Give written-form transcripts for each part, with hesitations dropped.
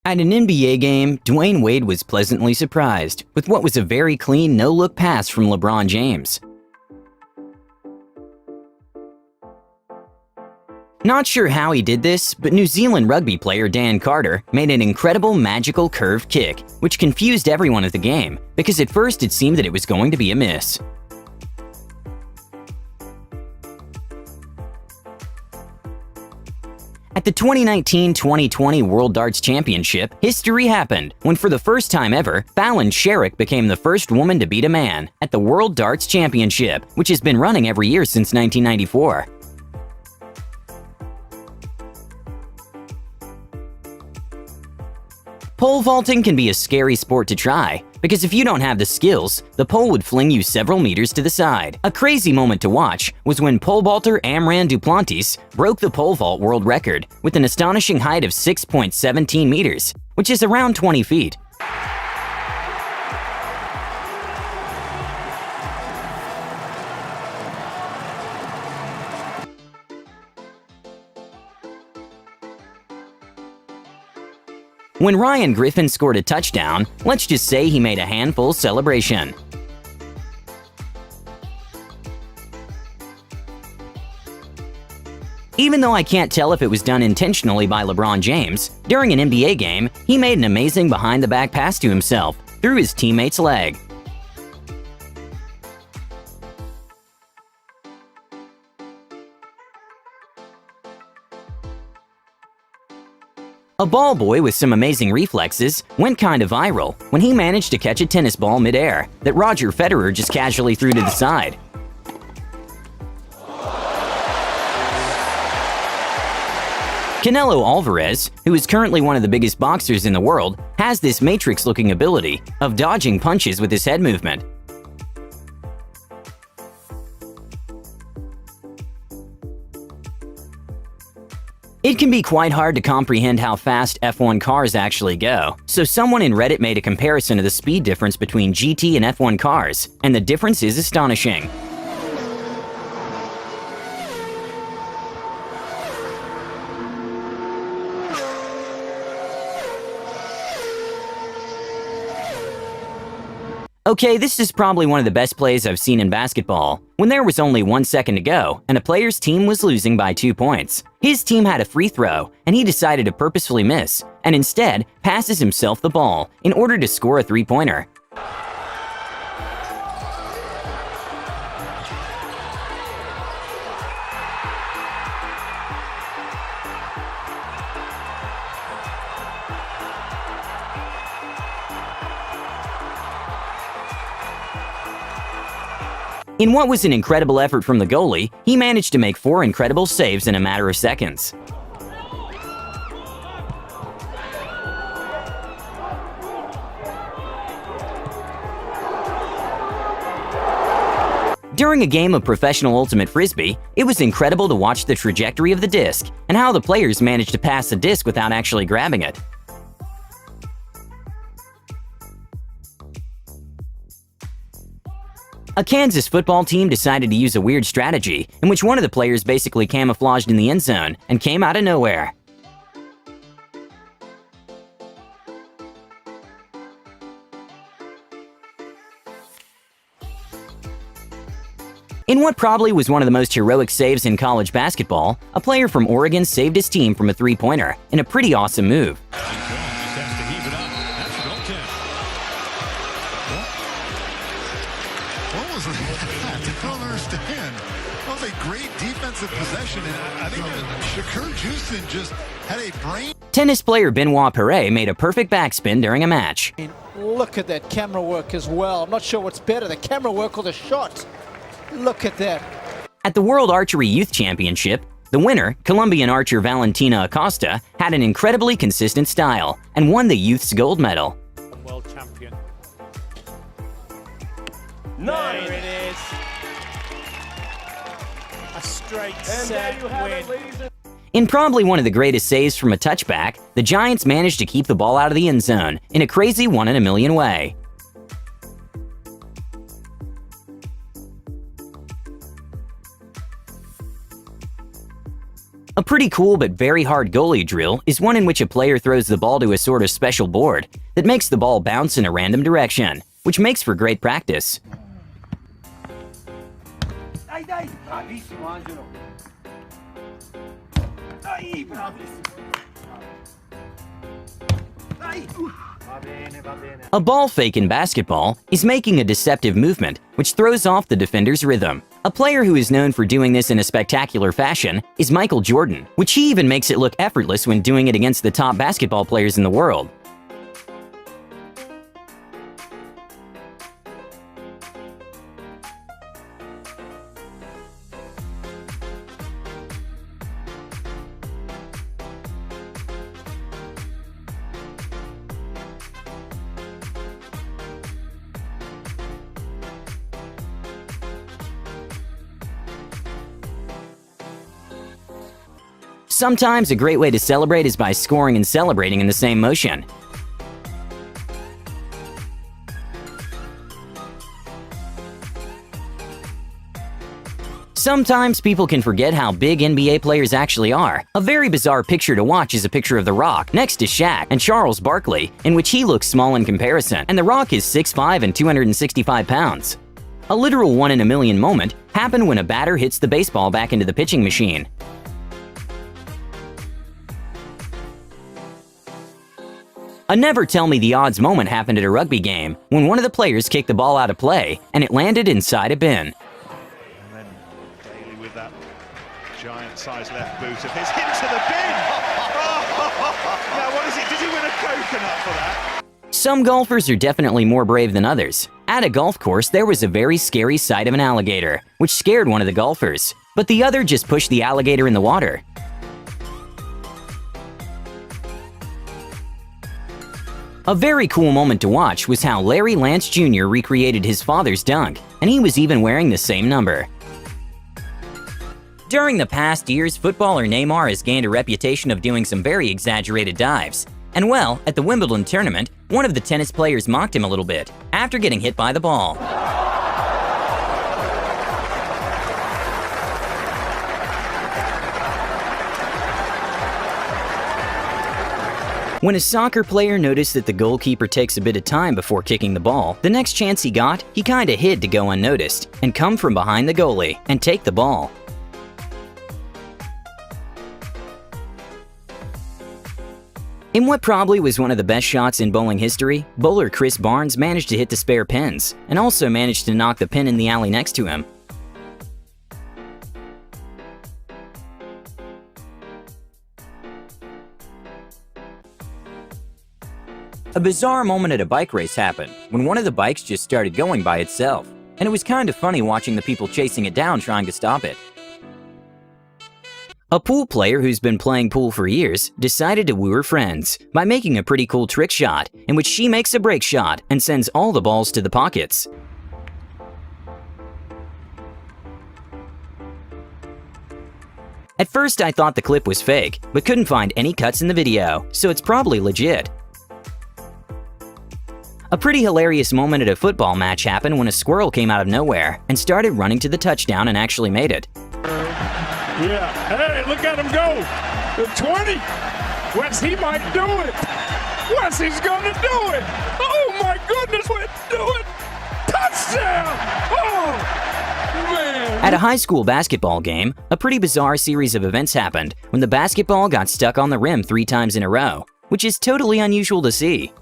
At an NBA game, Dwayne Wade was pleasantly surprised with what was a very clean no-look pass from LeBron James. Not sure how he did this, but New Zealand rugby player Dan Carter made an incredible magical curved kick, which confused everyone at the game because at first it seemed that it was going to be a miss. At the 2019-2020 World Darts Championship, history happened when for the first time ever, Fallon Sherrick became the first woman to beat a man at the World Darts Championship, which has been running every year since 1994. Pole vaulting can be a scary sport to try, because if you don't have the skills, the pole would fling you several meters to the side. A crazy moment to watch was when pole vaulter Amran Duplantis broke the pole vault world record with an astonishing height of 6.17 meters, which is around 20 feet. When Ryan Griffin scored a touchdown, let's just say he made a handful celebration. Even though I can't tell if it was done intentionally by LeBron James, during an NBA game, he made an amazing behind-the-back pass to himself through his teammate's leg. A ball boy with some amazing reflexes went kinda viral when he managed to catch a tennis ball midair that Roger Federer just casually threw to the side. Canelo Alvarez, who is currently one of the biggest boxers in the world, has this matrix-looking ability of dodging punches with his head movement. It can be quite hard to comprehend how fast F1 cars actually go, so someone in Reddit made a comparison of the speed difference between GT and F1 cars, and the difference is astonishing. Okay, this is probably one of the best plays I've seen in basketball, when there was only 1 second to go and a player's team was losing by 2 points. His team had a free throw, and he decided to purposefully miss, and instead passes himself the ball in order to score a three-pointer. In what was an incredible effort from the goalie, he managed to make 4 incredible saves in a matter of seconds. During a game of professional ultimate frisbee, it was incredible to watch the trajectory of the disc and how the players managed to pass the disc without actually grabbing it. A Kansas football team decided to use a weird strategy in which one of the players basically camouflaged in the end zone and came out of nowhere. In what probably was one of the most heroic saves in college basketball, a player from Oregon saved his team from a three-pointer in a pretty awesome move. That was a great defensive possession, and I think Shakur Houston just had a brain. Tennis player Benoit Paire made a perfect backspin during a match. Look at that camera work as well. I'm not sure what's better, the camera work or the shot. Look at that. At the World Archery Youth Championship, the winner, Colombian archer Valentina Acosta, had an incredibly consistent style and won the youth's gold medal. World champion. There it is. A straight set win. In probably one of the greatest saves from a touchback, the Giants managed to keep the ball out of the end zone in a crazy 1 in a million way. A pretty cool but very hard goalie drill is one in which a player throws the ball to a sort of special board that makes the ball bounce in a random direction, which makes for great practice. A ball fake in basketball is making a deceptive movement which throws off the defender's rhythm. A player who is known for doing this in a spectacular fashion is Michael Jordan, which he even makes it look effortless when doing it against the top basketball players in the world. Sometimes a great way to celebrate is by scoring and celebrating in the same motion. Sometimes people can forget how big NBA players actually are. A very bizarre picture to watch is a picture of The Rock next to Shaq and Charles Barkley, in which he looks small in comparison, and The Rock is 6'5" and 265 pounds. A literal one-in-a-million moment happened when a batter hits the baseball back into the pitching machine. A never-tell-me-the-odds moment happened at a rugby game when one of the players kicked the ball out of play and it landed inside a bin. And then Daly with that giant-sized left boot of his into the bin! Now what is it? Did he win a coconut for that? Some golfers are definitely more brave than others. At a golf course, there was a very scary sight of an alligator, which scared one of the golfers, but the other just pushed the alligator in the water. A very cool moment to watch was how Larry Lance Jr. recreated his father's dunk, and he was even wearing the same number. During the past years, footballer Neymar has gained a reputation of doing some very exaggerated dives. And well, at the Wimbledon tournament, one of the tennis players mocked him a little bit after getting hit by the ball. When a soccer player noticed that the goalkeeper takes a bit of time before kicking the ball, the next chance he got, he kinda hid to go unnoticed and come from behind the goalie and take the ball. In what probably was one of the best shots in bowling history, bowler Chris Barnes managed to hit the spare pins and also managed to knock the pin in the alley next to him. A bizarre moment at a bike race happened when one of the bikes just started going by itself, and it was kind of funny watching the people chasing it down trying to stop it. A pool player who's been playing pool for years decided to woo her friends by making a pretty cool trick shot in which she makes a break shot and sends all the balls to the pockets. At first I thought the clip was fake, but couldn't find any cuts in the video, so it's probably legit. A pretty hilarious moment at a football match happened when a squirrel came out of nowhere and started running to the touchdown and actually made it. Yeah, hey, look at him go. The 20. Wes, he might do it. Wes, he's gonna do it. Oh my goodness, Wes, do it. Touchdown. Oh, man. At a high school basketball game, a pretty bizarre series of events happened when the basketball got stuck on the rim 3 times in a row, which is totally unusual to see.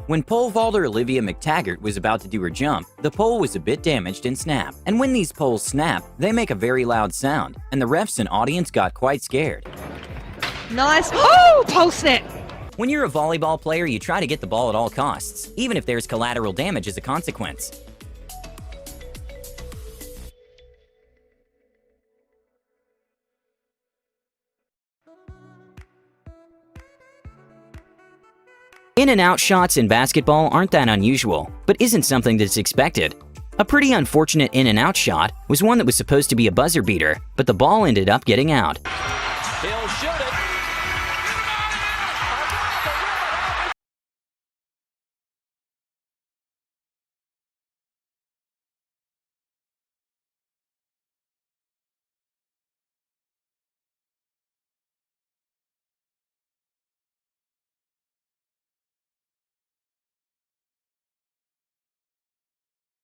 When pole vaulter Olivia McTaggart was about to do her jump, the pole was a bit damaged and snapped. And when these poles snap, they make a very loud sound, and the refs and audience got quite scared. Nice. Oh, pole snap. When you're a volleyball player, you try to get the ball at all costs, even if there's collateral damage as a consequence. In and out shots in basketball aren't that unusual, but isn't something that's expected. A pretty unfortunate in and out shot was one that was supposed to be a buzzer beater, but the ball ended up getting out.